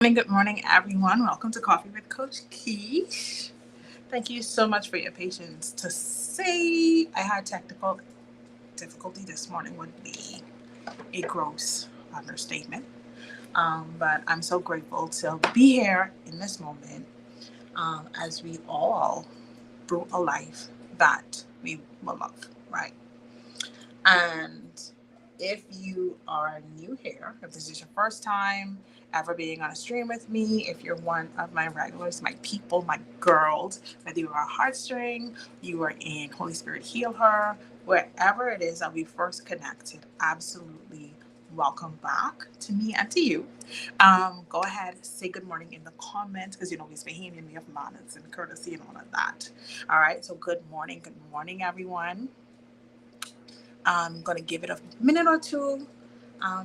Good morning, everyone. Welcome to Coffee with Coach Keish. Thank you so much for your patience. To say I had technical difficulty this morning would be a gross understatement. But I'm so grateful to be here in this moment as we all brew a life that we will love, right? And if you are new here, if this is your first time ever being on a stream with me, if you're one of my regulars, my people, my girls, whether you are a heartstring, you are in Holy Spirit Heal Her, wherever it is that we first connected, absolutely welcome back to me and to you. Go ahead, say good morning in the comments because you know we're behaving me of manners and courtesy and all of that. All right, so good morning, everyone. I'm going to give it a minute or two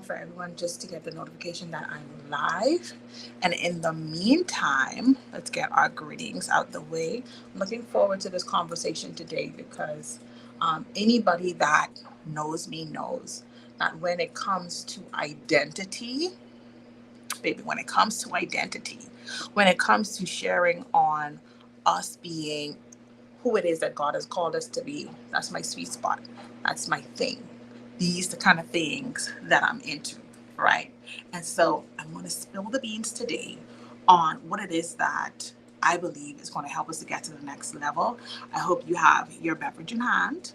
for everyone just to get the notification that I'm live. And in the meantime, let's get our greetings out the way. I'm looking forward to this conversation today because anybody that knows me knows that when it comes to identity, baby, when it comes to sharing on us being who it is that God has called us to be. That's my sweet spot. That's my thing. These the kind of things that I'm into, right? And so I'm going to spill the beans today on what it is that I believe is going to help us to get to the next level. I hope you have your beverage in hand.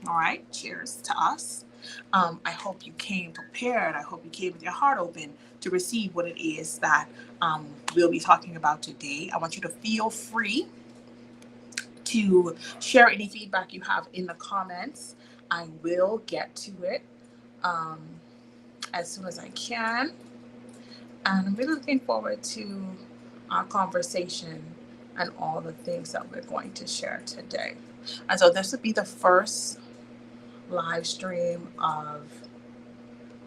All right, cheers to us. I hope you came prepared. I hope you came with your heart open to receive what it is that we'll be talking about today. I want you to feel free to share any feedback you have in the comments. I will get to it um, as soon as I can. And I'm really looking forward to our conversation and all the things that we're going to share today. And so this would be the first live stream of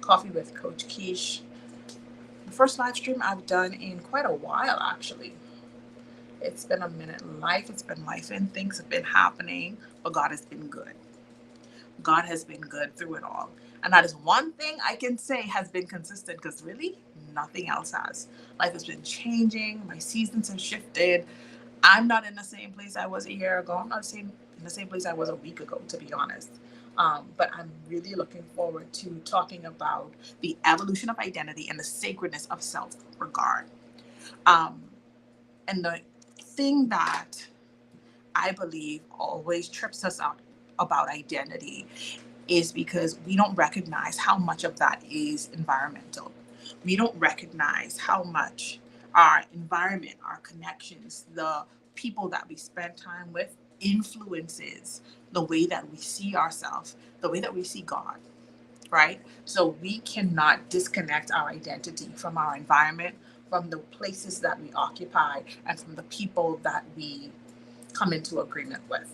Coffee with Coach Keish. The first live stream I've done in quite a while, actually. It's been a minute. Life has been life and things have been happening, but God has been good. God has been good through it all. And that is one thing I can say has been consistent because really nothing else has. Life has been changing. My seasons have shifted. I'm not in the same place I was a year ago. I'm not in the same place I was a week ago, to be honest. But I'm really looking forward to talking about the evolution of identity and the sacredness of self regard. Um, and the thing that I believe always trips us out about identity is because we don't recognize how much of that is environmental. We don't recognize how much our environment, our connections, the people that we spend time with influences the way that we see ourselves, the way that we see God, right? So we cannot disconnect our identity from our environment, from the places that we occupy, and from the people that we come into agreement with.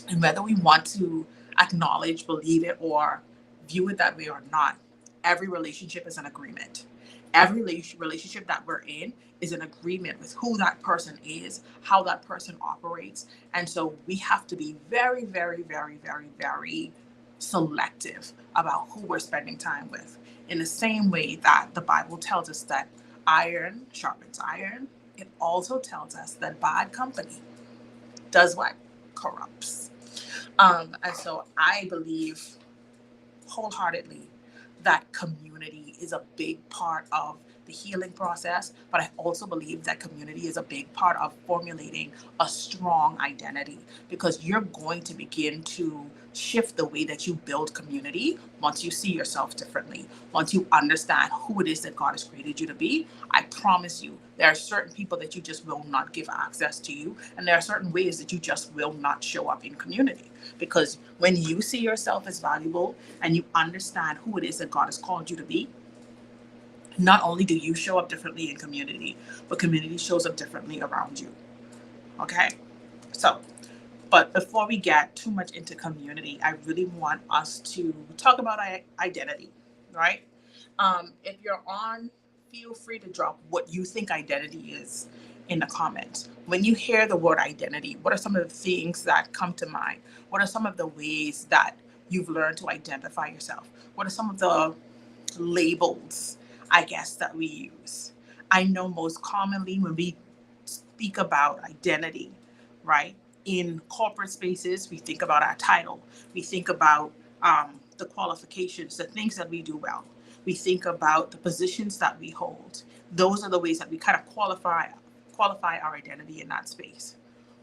And whether we want to acknowledge, believe it, or view it that way or not, every relationship is an agreement. Every relationship that we're in is an agreement with who that person is, how that person operates. And so we have to be very, very, very, very, very selective about who we're spending time with. In the same way that the Bible tells us that iron sharpens iron, it also tells us that bad company does what? Corrupts. And so I believe wholeheartedly that community is a big part of the healing process, but I also believe that community is a big part of formulating a strong identity because you're going to begin to shift the way that you build community once you see yourself differently, once you understand who it is that God has created you to be. I promise you, there are certain people that you just will not give access to you, and there are certain ways that you just will not show up in community. Because when you see yourself as valuable and you understand who it is that God has called you to be, not only do you show up differently in community, but community shows up differently around you. Okay? So, but before we get too much into community, I really want us to talk about identity, right? If you're on, feel free to drop what you think identity is in the comments. When you hear the word identity, what are some of the things that come to mind? What are some of the ways that you've learned to identify yourself? What are some of the labels, I guess, that we use? I know most commonly when we speak about identity, right? In corporate spaces, we think about our title. We think about the qualifications, the things that we do well. We think about the positions that we hold. Those are the ways that we kind of qualify our identity in that space.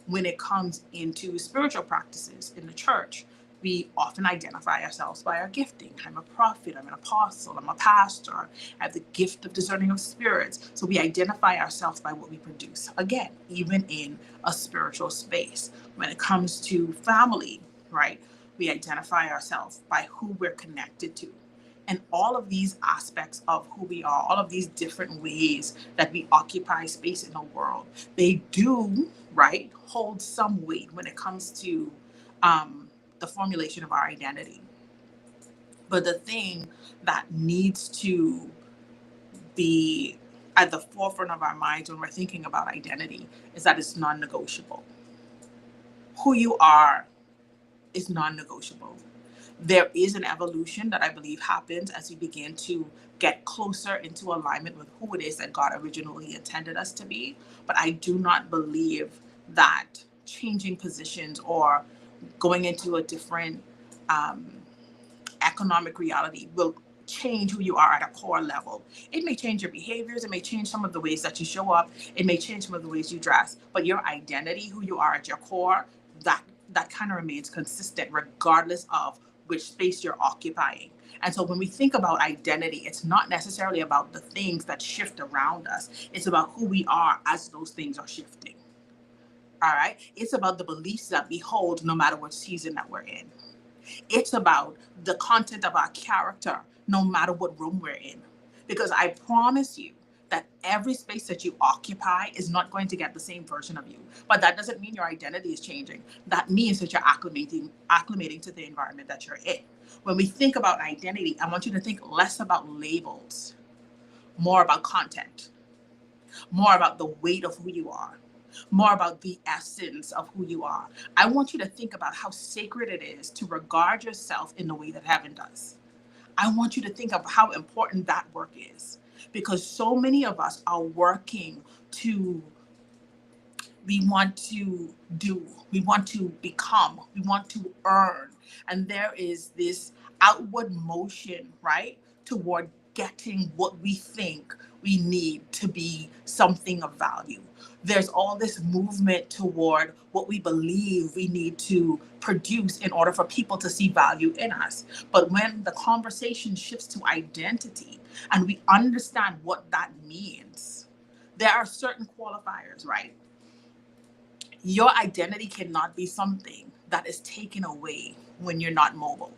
When it comes into spiritual practices in the church, we often identify ourselves by our gifting. I'm a prophet, I'm an apostle, I'm a pastor, I have the gift of discerning of spirits. So we identify ourselves by what we produce. Again, even in a spiritual space. When it comes to family, right, we identify ourselves by who we're connected to. And all of these aspects of who we are, all of these different ways that we occupy space in the world, they do, right, hold some weight when it comes to the formulation of our identity. But the thing that needs to be at the forefront of our minds when we're thinking about identity is that it's non negotiable. Who you are is non negotiable. There is an evolution that I believe happens as we begin to get closer into alignment with who it is that God originally intended us to be. But I do not believe that changing positions or going into a different um, economic reality will change who you are at a core level. It may change your behaviors, it may change some of the ways that you show up, it may change some of the ways you dress, but your identity, who you are at your core, that that kind of remains consistent regardless of which space you're occupying. And so when we think about identity, it's not necessarily about the things that shift around us. It's about who we are as those things are shifting. All right? It's about the beliefs that we hold no matter what season that we're in. It's about the content of our character, no matter what room we're in. Because I promise you that every space that you occupy is not going to get the same version of you. But that doesn't mean your identity is changing. That means that you're acclimating to the environment that you're in. When we think about identity, I want you to think less about labels, more about content, more about the weight of who you are, more about the essence of who you are. I want you to think about how sacred it is to regard yourself in the way that heaven does. I want you to think of how important that work is because so many of us are working to, we want to do, we want to become, we want to earn. And there is this outward motion, right, toward getting what we think we need to be something of value. There's all this movement toward what we believe we need to produce in order for people to see value in us. But when the conversation shifts to identity and we understand what that means, there are certain qualifiers, right? Your identity cannot be something that is taken away when you're not mobile.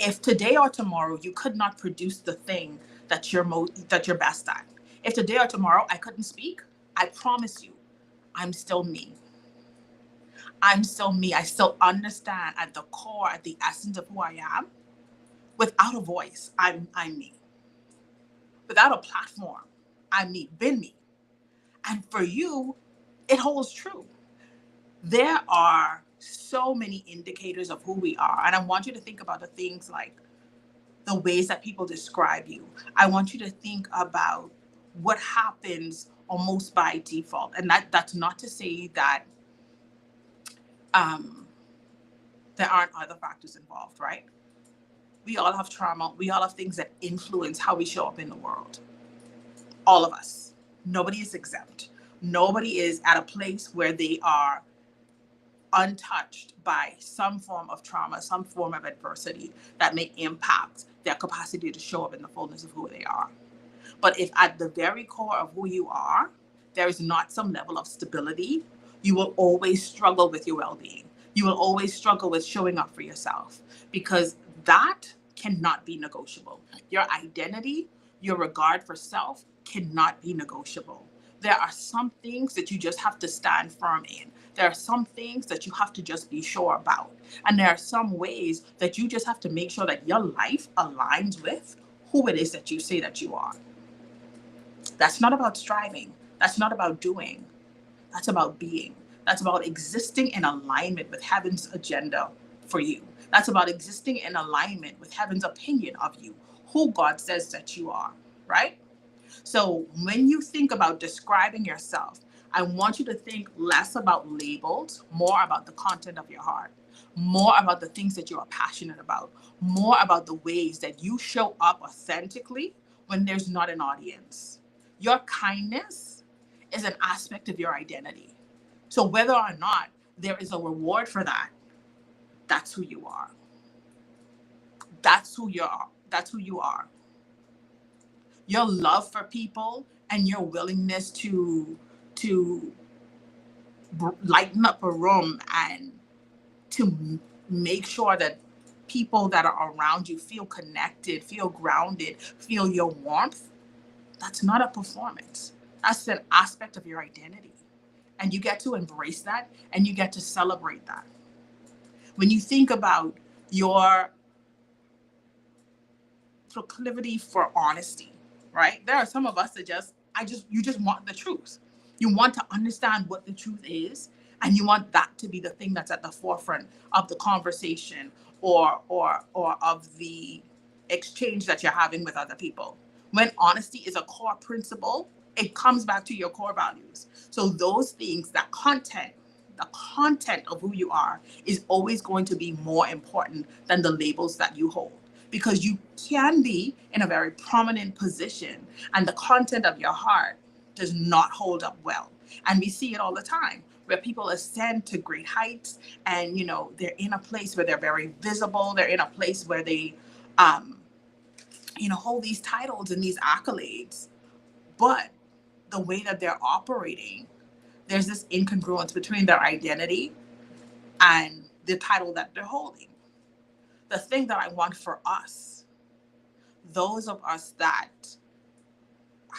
If today or tomorrow you could not produce the thing that you're best at, if today or tomorrow I couldn't speak, I promise you, I'm still me. I'm still me. I still understand at the core, at the essence of who I am. Without a voice, I'm me. Without a platform, I'm me, been me. And for you, it holds true. There are so many indicators of who we are. And I want you to think about the things like the ways that people describe you. I want you to think about what happens almost by default. And that's not to say that um, there aren't other factors involved, right? We all have trauma. We all have things that influence how we show up in the world. All of us. Nobody is exempt. Nobody is at a place where they are untouched by some form of trauma, some form of adversity that may impact their capacity to show up in the fullness of who they are. But if at the very core of who you are, there is not some level of stability, you will always struggle with your well being. You will always struggle with showing up for yourself because that cannot be negotiable. Your identity, your regard for self cannot be negotiable. There are some things that you just have to stand firm in. There are some things that you have to just be sure about. And there are some ways that you just have to make sure that your life aligns with who it is that you say that you are. That's not about striving. That's not about doing. That's about being. That's about existing in alignment with heaven's agenda for you. That's about existing in alignment with heaven's opinion of you, who God says that you are, right? So when you think about describing yourself, I want you to think less about labels, more about the content of your heart, more about the things that you are passionate about, more about the ways that you show up authentically when there's not an audience. Your kindness is an aspect of your identity. So whether or not there is a reward for that, that's who you are. That's who you are. That's who you are. Your love for people and your willingness to lighten up a room and to make sure that people that are around you feel connected, feel grounded, feel your warmth, that's not a performance. That's an aspect of your identity. And you get to embrace that and you get to celebrate that. When you think about your proclivity for honesty, right? There are some of us that you just want the truth. You want to understand what the truth is, and you want that to be the thing that's at the forefront of the conversation or of the exchange that you're having with other people. When honesty is a core principle, it comes back to your core values. So those things, that content, the content of who you are is always going to be more important than the labels that you hold, because you can be in a very prominent position and the content of your heart does not hold up well. And we see it all the time where people ascend to great heights and, they're in a place where they're very visible. They're in a place where they, hold these titles and these accolades. But the way that they're operating, there's this incongruence between their identity and the title that they're holding. The thing that I want for us, those of us that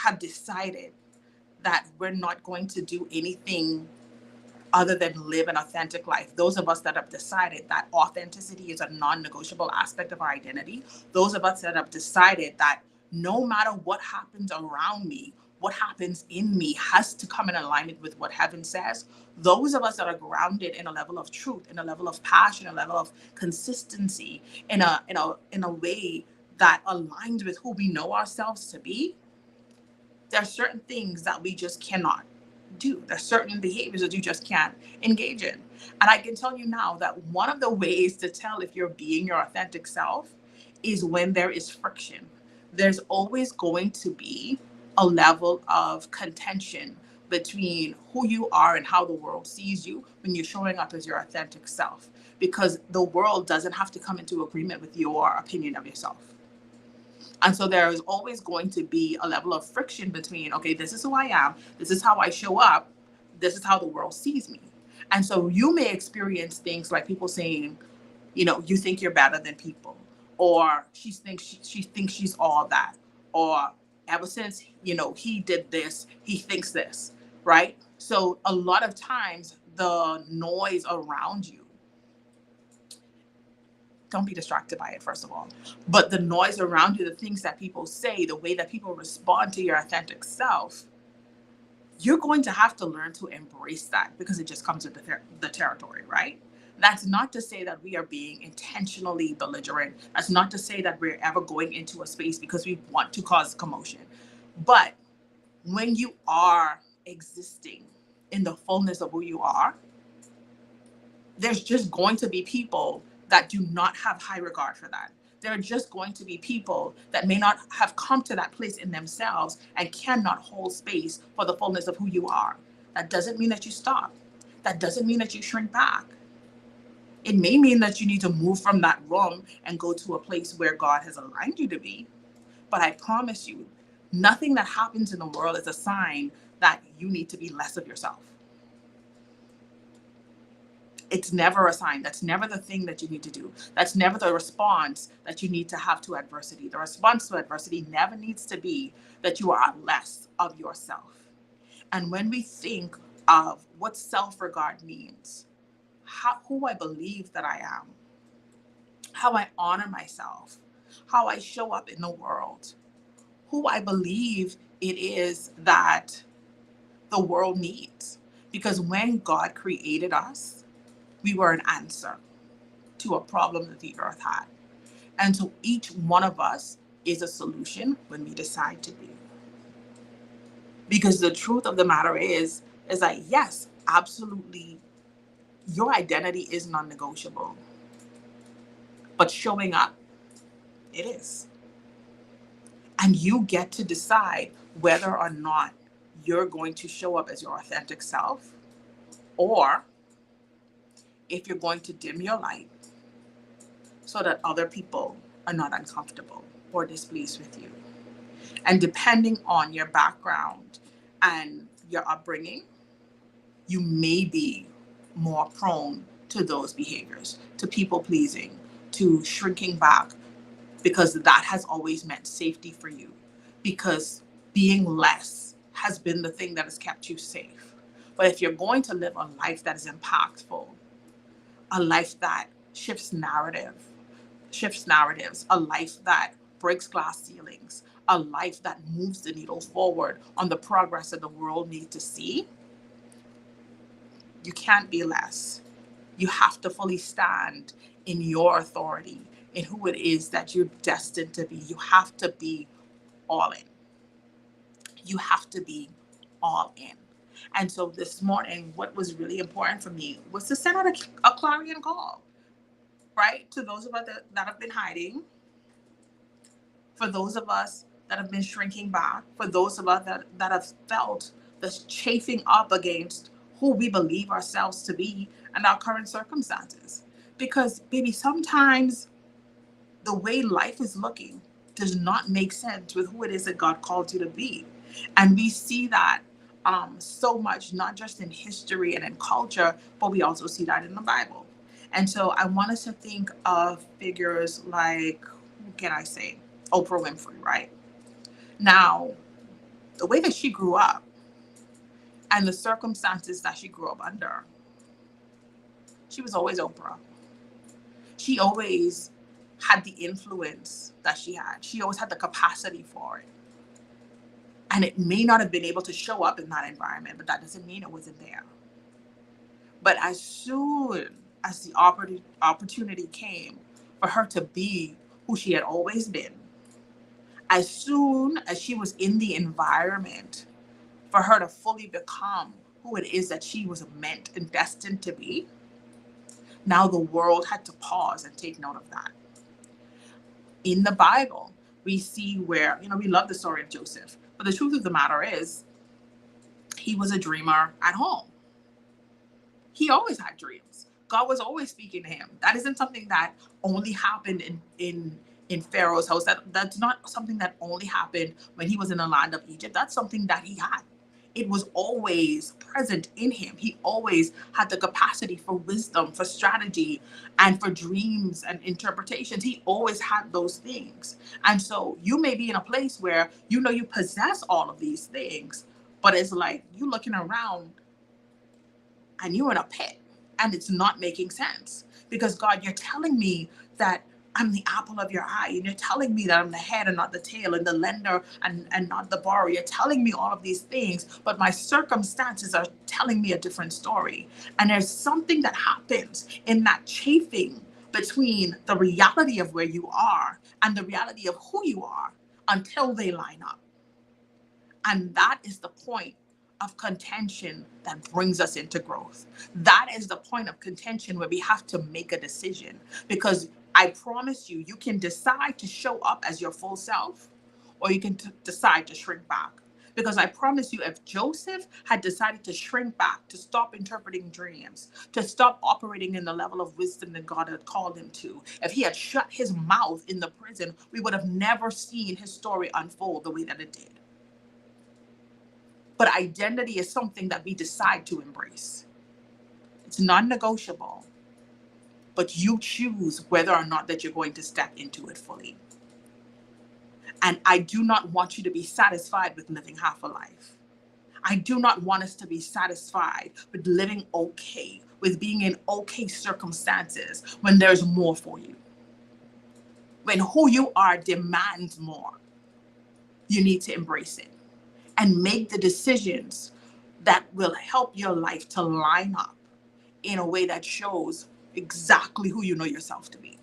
have decided that we're not going to do anything other than live an authentic life, those of us that have decided that authenticity is a non-negotiable aspect of our identity, those of us that have decided that no matter what happens around me, what happens in me has to come in alignment with what heaven says, those of us that are grounded in a level of truth, in a level of passion, a level of consistency, in a way that aligns with who we know ourselves to be, there are certain things that we just cannot do. There's certain behaviors that you just can't engage in. And I can tell you now that one of the ways to tell if you're being your authentic self is when there is friction. There's always going to be a level of contention between who you are and how the world sees you when you're showing up as your authentic self, because the world doesn't have to come into agreement with your opinion of yourself. And so there is always going to be a level of friction between, okay, this is who I am, this is how I show up, this is how the world sees me. And so you may experience things like people saying, you think you're better than people, or she thinks she's all that, or ever since, he did this, he thinks this, right? So a lot of times the noise around you, don't be distracted by it, first of all. But the noise around you, the things that people say, the way that people respond to your authentic self, you're going to have to learn to embrace that, because it just comes with the territory, right? That's not to say that we are being intentionally belligerent. That's not to say that we're ever going into a space because we want to cause commotion. But when you are existing in the fullness of who you are, there's just going to be people that do not have high regard for that. There are just going to be people that may not have come to that place in themselves and cannot hold space for the fullness of who you are. That doesn't mean that you stop. That doesn't mean that you shrink back. It may mean that you need to move from that room and go to a place where God has aligned you to be. But I promise you, nothing that happens in the world is a sign that you need to be less of yourself. It's never a sign. That's never the thing that you need to do. That's never the response that you need to have to adversity. The response to adversity never needs to be that you are less of yourself. And when we think of what self-regard means, who I believe that I am, how I honor myself, how I show up in the world, who I believe it is that the world needs. Because when God created us, we were an answer to a problem that the earth had. And so each one of us is a solution when we decide to be. Because the truth of the matter is that yes, absolutely, your identity is non-negotiable, but showing up, it is. And you get to decide whether or not you're going to show up as your authentic self, or if you're going to dim your light so that other people are not uncomfortable or displeased with you. And depending on your background and your upbringing, you may be more prone to those behaviors, to people pleasing, to shrinking back, because that has always meant safety for you. Because being less has been the thing that has kept you safe. But if you're going to live a life that is impactful, a life that shifts narratives, a life that breaks glass ceilings, a life that moves the needle forward on the progress that the world needs to see, you can't be less. You have to fully stand in your authority, in who it is that you're destined to be. You have to be all in. You have to be all in. And so this morning, what was really important for me was to send out a clarion call, right? To those of us that have been hiding, for those of us that have been shrinking back, for those of us that have felt this chafing up against who we believe ourselves to be and our current circumstances. Because, baby, sometimes the way life is looking does not make sense with who it is that God called you to be. And we see that so much, not just in history and in culture, but we also see that in the Bible. And so I want us to think of figures like, who can I say? Oprah Winfrey, right? Now, the way that she grew up and the circumstances that she grew up under, she was always Oprah. She always had the influence that she had. She always had the capacity for it. And it may not have been able to show up in that environment, but that doesn't mean it wasn't there. But as soon as the opportunity came for her to be who she had always been, as soon as she was in the environment for her to fully become who it is that she was meant and destined to be, now the world had to pause and take note of that. In the Bible, we see where, we love the story of Joseph, but the truth of the matter is, he was a dreamer at home. He always had dreams. God was always speaking to him. That isn't something that only happened in Pharaoh's house. That's not something that only happened when he was in the land of Egypt. That's something that he had. It was always present in him. He always had the capacity for wisdom, for strategy, and for dreams and interpretations. He always had those things. And so you may be in a place where you possess all of these things, but it's like you looking around and you're in a pit and it's not making sense. Because God, you're telling me that I'm the apple of your eye, and you're telling me that I'm the head and not the tail, and the lender and not the borrower. You're telling me all of these things, but my circumstances are telling me a different story. And there's something that happens in that chafing between the reality of where you are and the reality of who you are until they line up. And that is the point of contention that brings us into growth. That is the point of contention where we have to make a decision. Because I promise you, you can decide to show up as your full self, or you can decide to shrink back. Because I promise you, if Joseph had decided to shrink back, to stop interpreting dreams, to stop operating in the level of wisdom that God had called him to, if he had shut his mouth in the prison, we would have never seen his story unfold the way that it did. But identity is something that we decide to embrace. It's non-negotiable, but you choose whether or not that you're going to step into it fully. And I do not want you to be satisfied with living half a life. I do not want us to be satisfied with living okay, with being in okay circumstances when there's more for you. When who you are demands more, you need to embrace it and make the decisions that will help your life to line up in a way that shows exactly who you know yourself to be.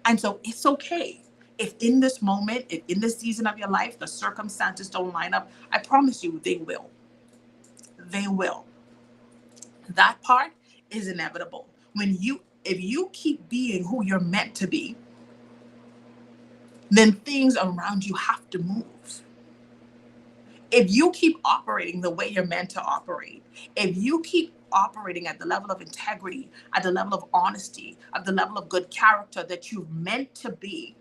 And so it's okay If in this moment, if in this season of your life, the circumstances don't line up, I promise you they will. They will. That part is inevitable. If you keep being who you're meant to be, then things around you have to move. If you keep operating the way you're meant to operate, if you keep operating at the level of integrity, at the level of honesty, at the level of good character that you're meant to be,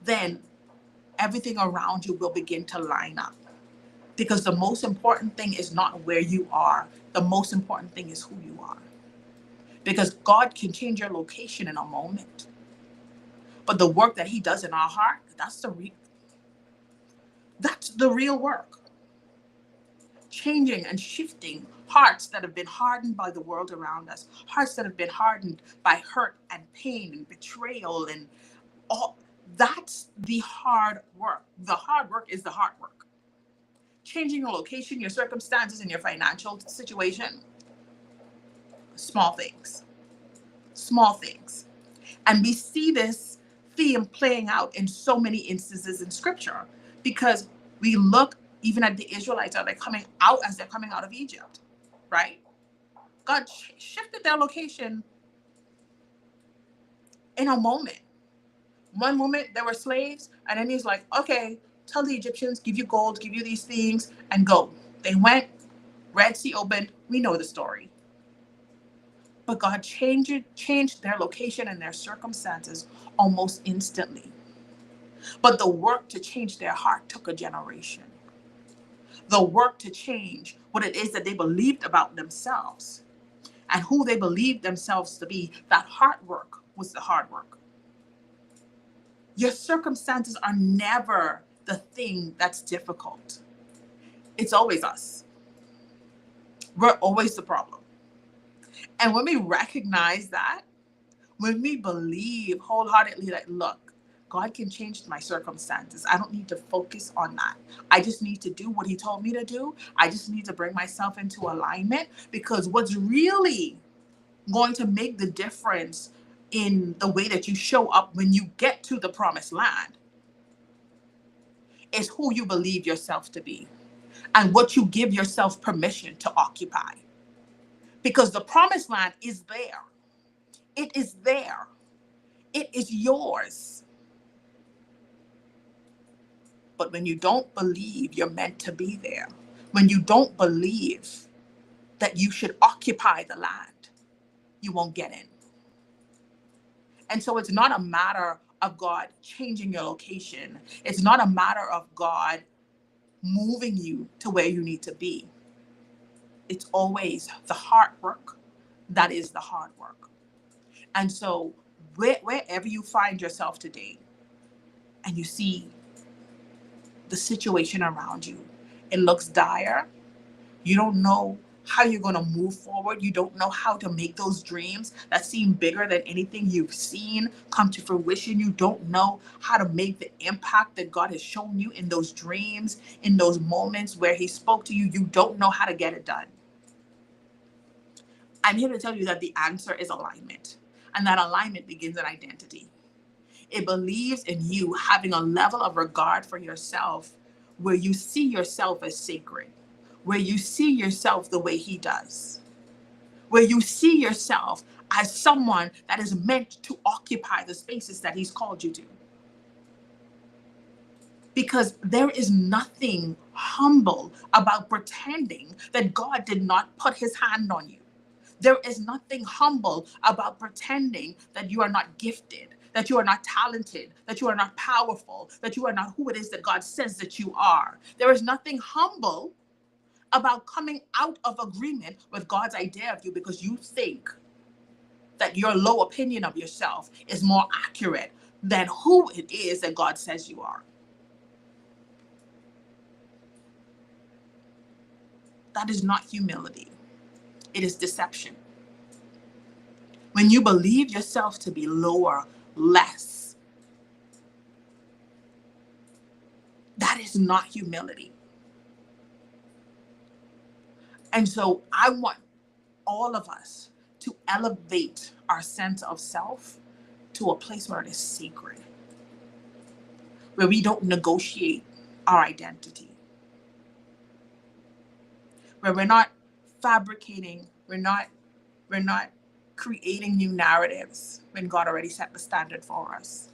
then everything around you will begin to line up. Because the most important thing is not where you are, the most important thing is who you are. Because God can change your location in a moment. But the work that He does in our heart, that's the real work. Changing and shifting hearts that have been hardened by the world around us, hearts that have been hardened by hurt and pain and betrayal and all. That's the hard work. The hard work is the hard work. Changing your location, your circumstances, and your financial situation, small things. Small things. And we see this theme playing out in so many instances in scripture, because we look even at the Israelites as they're coming out of Egypt, right? God shifted their location in a moment. One moment they were slaves, and then He's like, okay, tell the Egyptians, give you gold, give you these things, and go. They went, Red Sea opened. We know the story. But God changed their location and their circumstances almost instantly. But the work to change their heart took a generation. The work to change what it is that they believed about themselves and who they believed themselves to be, that hard work was the hard work. Your circumstances are never the thing that's difficult. It's always us. We're always the problem. And when we recognize that, when we believe wholeheartedly that, look, God can change my circumstances, I don't need to focus on that. I just need to do what He told me to do. I just need to bring myself into alignment, because what's really going to make the difference in the way that you show up when you get to the promised land is who you believe yourself to be and what you give yourself permission to occupy. Because the promised land is there. It is there. It is yours. But when you don't believe you're meant to be there, when you don't believe that you should occupy the land, you won't get in. And so it's not a matter of God changing your location. It's not a matter of God moving you to where you need to be. It's always the hard work that is the hard work. And so wherever you find yourself today and you see the situation around you, it looks dire, you don't know how you're going to move forward. You don't know how to make those dreams that seem bigger than anything you've seen come to fruition. You don't know how to make the impact that God has shown you in those dreams, in those moments where He spoke to you. You don't know how to get it done. I'm here to tell you that the answer is alignment. And that alignment begins in identity. It believes in you having a level of regard for yourself where you see yourself as sacred, where you see yourself the way He does, where you see yourself as someone that is meant to occupy the spaces that He's called you to. Because there is nothing humble about pretending that God did not put His hand on you. There is nothing humble about pretending that you are not gifted, that you are not talented, that you are not powerful, that you are not who it is that God says that you are. There is nothing humble about coming out of agreement with God's idea of you because you think that your low opinion of yourself is more accurate than who it is that God says you are. That is not humility. It is deception. When you believe yourself to be lower, less, that is not humility. And so I want all of us to elevate our sense of self to a place where it is sacred. where we don't negotiate our identity, where we're not fabricating, we're not creating new narratives when God already set the standard for us.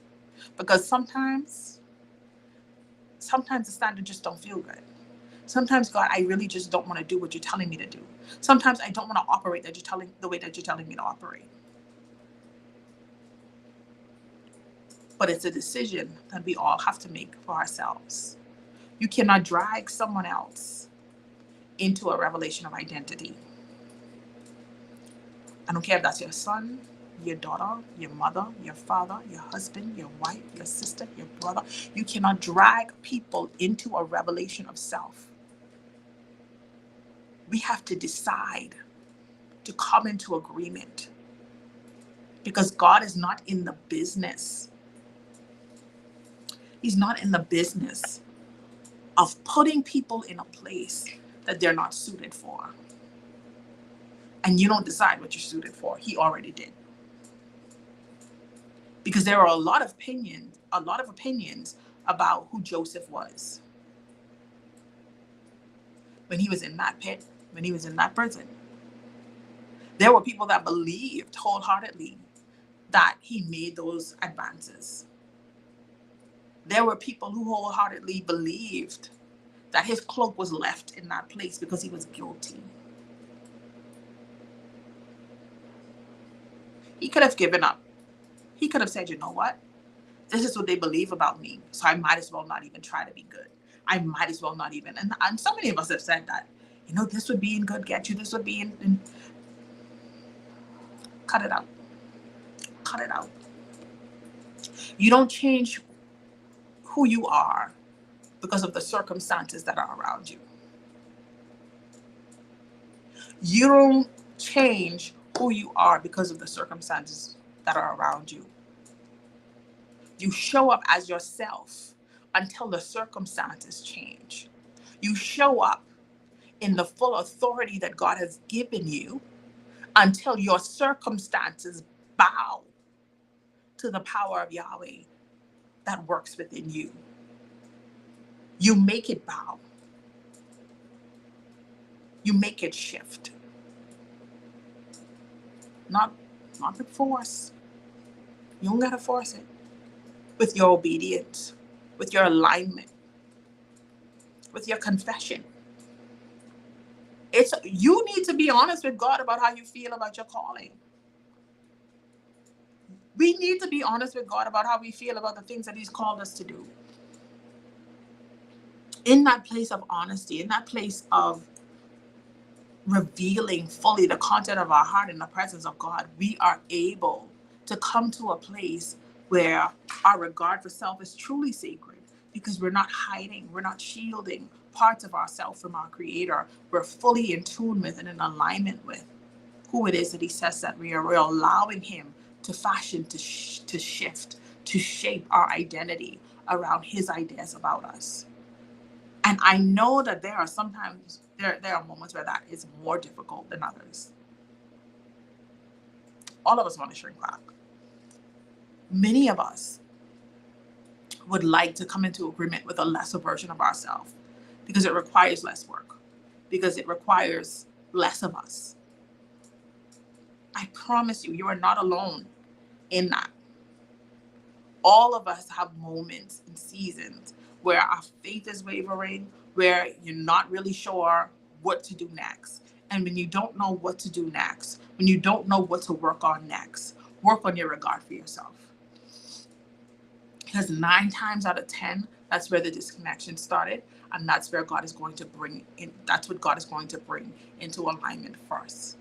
Because sometimes the standard just don't feel good. Sometimes, God, I really just don't want to do what you're telling me to do. Sometimes I don't want to operate the way that you're telling me to operate. But it's a decision that we all have to make for ourselves. You cannot drag someone else into a revelation of identity. I don't care if that's your son, your daughter, your mother, your father, your husband, your wife, your sister, your brother. You cannot drag people into a revelation of self. We have to decide to come into agreement, because God is not in the business. He's not in the business of putting people in a place that they're not suited for. And you don't decide what you're suited for. He already did. Because there are a lot of opinions about who Joseph was when he was in that pit, when he was in that prison. There were people that believed wholeheartedly that he made those advances. There were people who wholeheartedly believed that his cloak was left in that place because he was guilty. He could have given up. He could have said, you know what? This is what they believe about me, so I might as well not even try to be good. I might as well not even. And so many of us have said that. This would be in good get you. This would be in. Cut it out. Cut it out. You don't change who you are because of the circumstances that are around you. You don't change who you are because of the circumstances that are around you. You show up as yourself until the circumstances change. You show up in the full authority that God has given you until your circumstances bow to the power of Yahweh that works within you. You make it bow. You make it shift. Not with force. You don't gotta force it. With your obedience, with your alignment, with your confession. You need to be honest with God about how you feel about your calling. We need to be honest with God about how we feel about the things that He's called us to do. In that place of honesty, in that place of revealing fully the content of our heart in the presence of God, we are able to come to a place where our regard for self is truly sacred, because we're not hiding, we're not shielding parts of ourselves from our Creator. We're fully in tune with and in alignment with who it is that He says that we are. We're allowing Him to fashion, to shift, to shape our identity around His ideas about us. And I know that there are sometimes, there are moments where that is more difficult than others. All of us want to shrink back. Many of us would like to come into agreement with a lesser version of ourselves because it requires less work, because it requires less of us. I promise you, you are not alone in that. All of us have moments and seasons where our faith is wavering, where you're not really sure what to do next. And when you don't know what to do next, when you don't know what to work on next, work on your regard for yourself. Because 9 times out of 10, that's where the disconnection started. And that's where God is going to bring in, that's what God is going to bring into alignment first.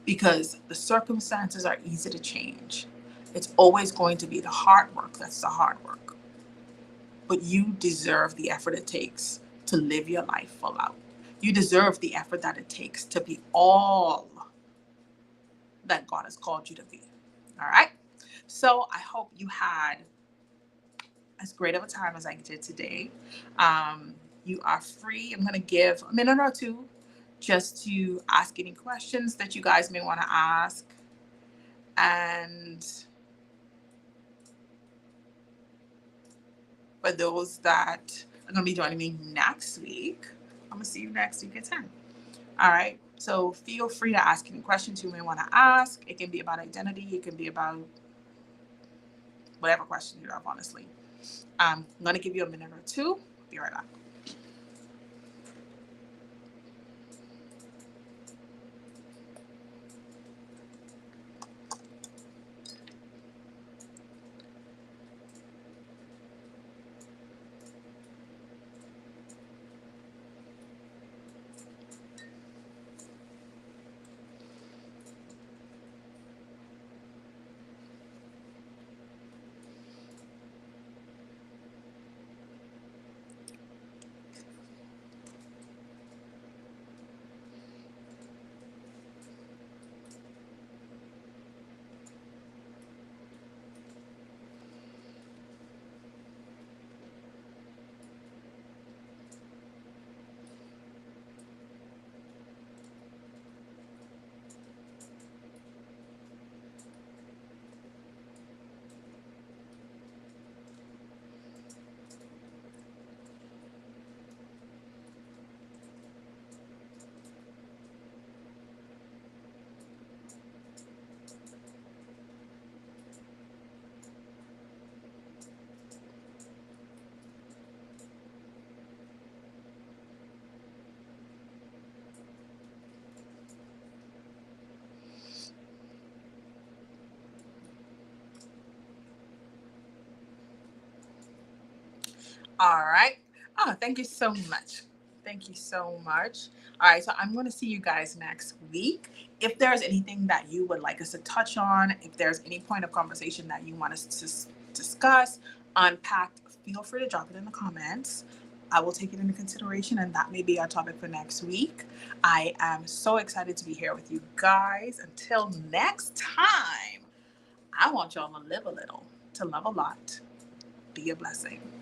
Because the circumstances are easy to change. It's always going to be the hard work that's the hard work. But you deserve the effort it takes to live your life full out. You deserve the effort that it takes to be all that God has called you to be. All right? So I hope you had as great of a time as I did today. You are free. I'm going to give a minute or two just to ask any questions that you guys may want to ask. And For those that are going to be joining me next week, I'm going to see you next week at 10. All right. So feel free to ask any questions you may want to ask. It can be about identity. It can be about whatever question you have, honestly. I'm going to give you a minute or two. Be right back. All right. Oh, thank you so much. Thank you so much. All right. So I'm going to see you guys next week. If there's anything that you would like us to touch on, if there's any point of conversation that you want us to discuss, unpack, feel free to drop it in the comments. I will take it into consideration, and that may be our topic for next week. I am so excited to be here with you guys. Until next time, I want y'all to live a little, to love a lot, be a blessing.